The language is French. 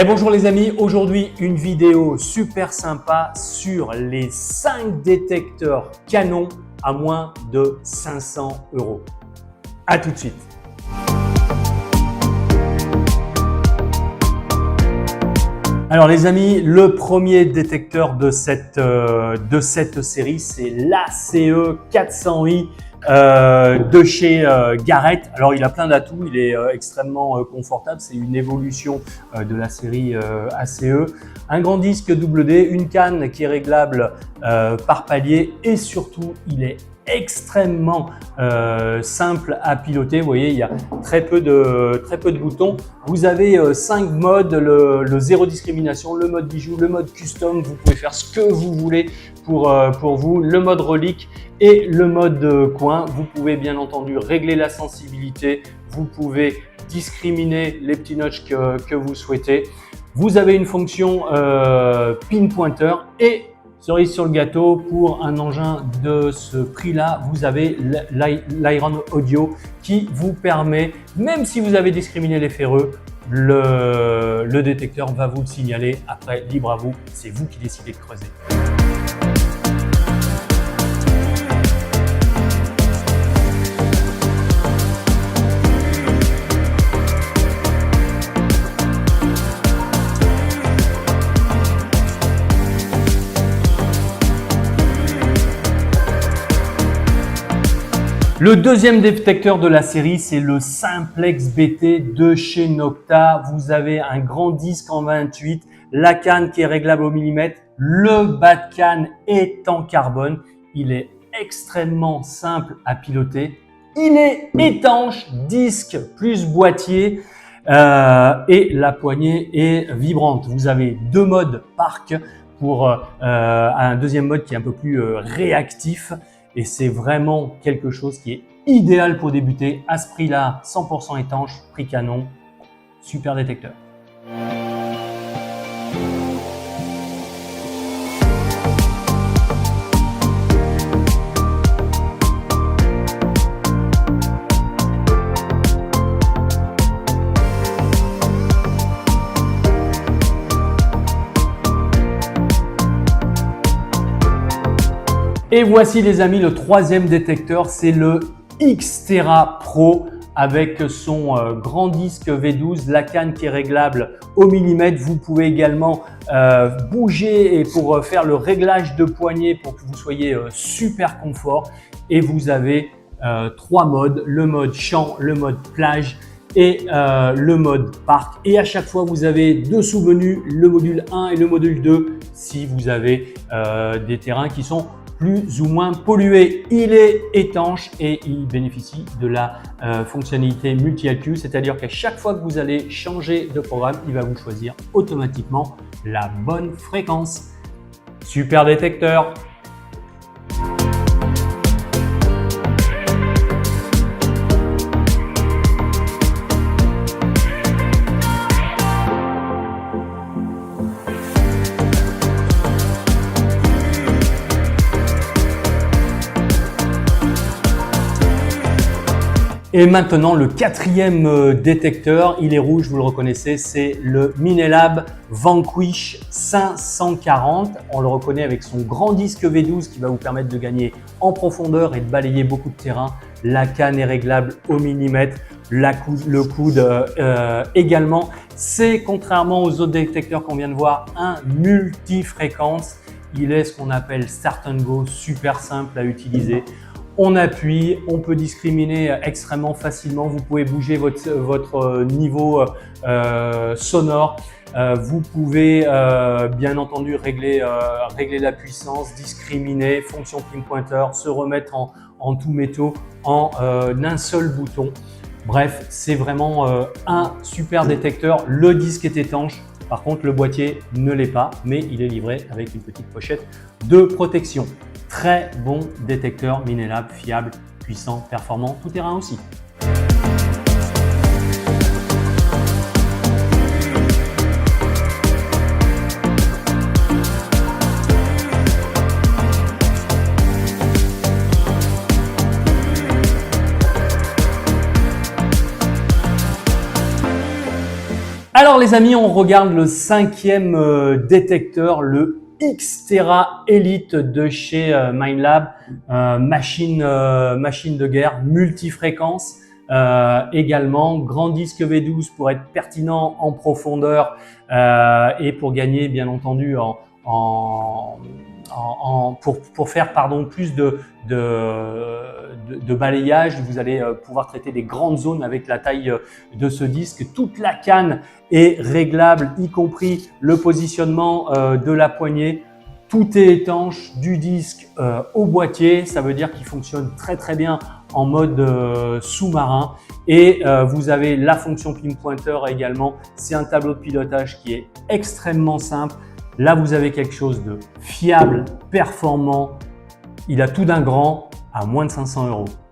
Bonjour les amis, aujourd'hui une vidéo super sympa sur les 5 détecteurs Canon à moins de 500 €. A tout de suite. Alors les amis, le premier détecteur de cette série, c'est l'ACE 400i de chez Garrett. Alors il a plein d'atouts, il est extrêmement confortable, c'est une évolution de la série ACE. Un grand disque WD, une canne qui est réglable par palier et surtout il est extrêmement simple à piloter. Vous voyez, il y a très peu de boutons. Vous avez 5 modes, le zéro discrimination, le mode bijou, le mode custom. Vous pouvez faire ce que vous voulez pour vous. Le mode relique et le mode coin. Vous pouvez bien entendu régler la sensibilité. Vous pouvez discriminer les petits notches que vous souhaitez. Vous avez une fonction pin pointer et cerise sur le gâteau, pour un engin de ce prix-là, vous avez l'Iron Audio qui vous permet, même si vous avez discriminé les ferreux, le détecteur va vous le signaler. Après, libre à vous, c'est vous qui décidez de creuser. Le deuxième détecteur de la série, c'est le Simplex BT de chez Nokta. Vous avez un grand disque en 28, la canne qui est réglable au millimètre, le bas de canne est en carbone. Il est extrêmement simple à piloter. Il est étanche, disque plus boîtier et la poignée est vibrante. Vous avez deux modes parc pour un deuxième mode qui est un peu plus réactif. Et c'est vraiment quelque chose qui est idéal pour débuter. À ce prix-là, 100% étanche, prix Canon, super détecteur. Et voici les amis, le troisième détecteur, c'est le Xterra Pro avec son grand disque V12, la canne qui est réglable au millimètre. Vous pouvez également bouger et pour faire le réglage de poignée pour que vous soyez super confort. Et vous avez 3 modes, le mode champ, le mode plage et le mode parc. Et à chaque fois, vous avez 2 sous-menus, le module 1 et le module 2 si vous avez des terrains qui sont plus ou moins pollué. Il est étanche et il bénéficie de la fonctionnalité multi-EQ, c'est-à-dire qu'à chaque fois que vous allez changer de programme, il va vous choisir automatiquement la bonne fréquence. Super détecteur. Et maintenant, le quatrième détecteur, il est rouge, vous le reconnaissez, c'est le Minelab Vanquish 540. On le reconnaît avec son grand disque V12 qui va vous permettre de gagner en profondeur et de balayer beaucoup de terrain. La canne est réglable au millimètre, le coude également. C'est, contrairement aux autres détecteurs qu'on vient de voir, un multi-fréquence. Il est ce qu'on appelle Start and Go, super simple à utiliser. On appuie, on peut discriminer extrêmement facilement. Vous pouvez bouger votre niveau sonore. Vous pouvez bien entendu régler la puissance, discriminer, fonction pin pointer, se remettre en tout métaux en un seul bouton. Bref, c'est vraiment un super détecteur. Le disque est étanche. Par contre, le boîtier ne l'est pas, mais il est livré avec une petite pochette de protection. Très bon détecteur Minelab, fiable, puissant, performant, tout terrain aussi. Alors Alors les amis, on regarde le cinquième détecteur, le Xterra Elite de chez Minelab, machine de guerre, multifréquence. Également, grand disque V12 pour être pertinent en profondeur et pour gagner bien entendu pour faire plus de balayage. Vous allez pouvoir traiter des grandes zones avec la taille de ce disque. Toute la canne est réglable, y compris le positionnement de la poignée. Tout est étanche du disque au boîtier. Ça veut dire qu'il fonctionne très bien en mode sous-marin. Et vous avez la fonction pinpointer également. C'est un tableau de pilotage qui est extrêmement simple. Là, vous avez quelque chose de fiable, performant. Il a tout d'un grand à moins de 500 €.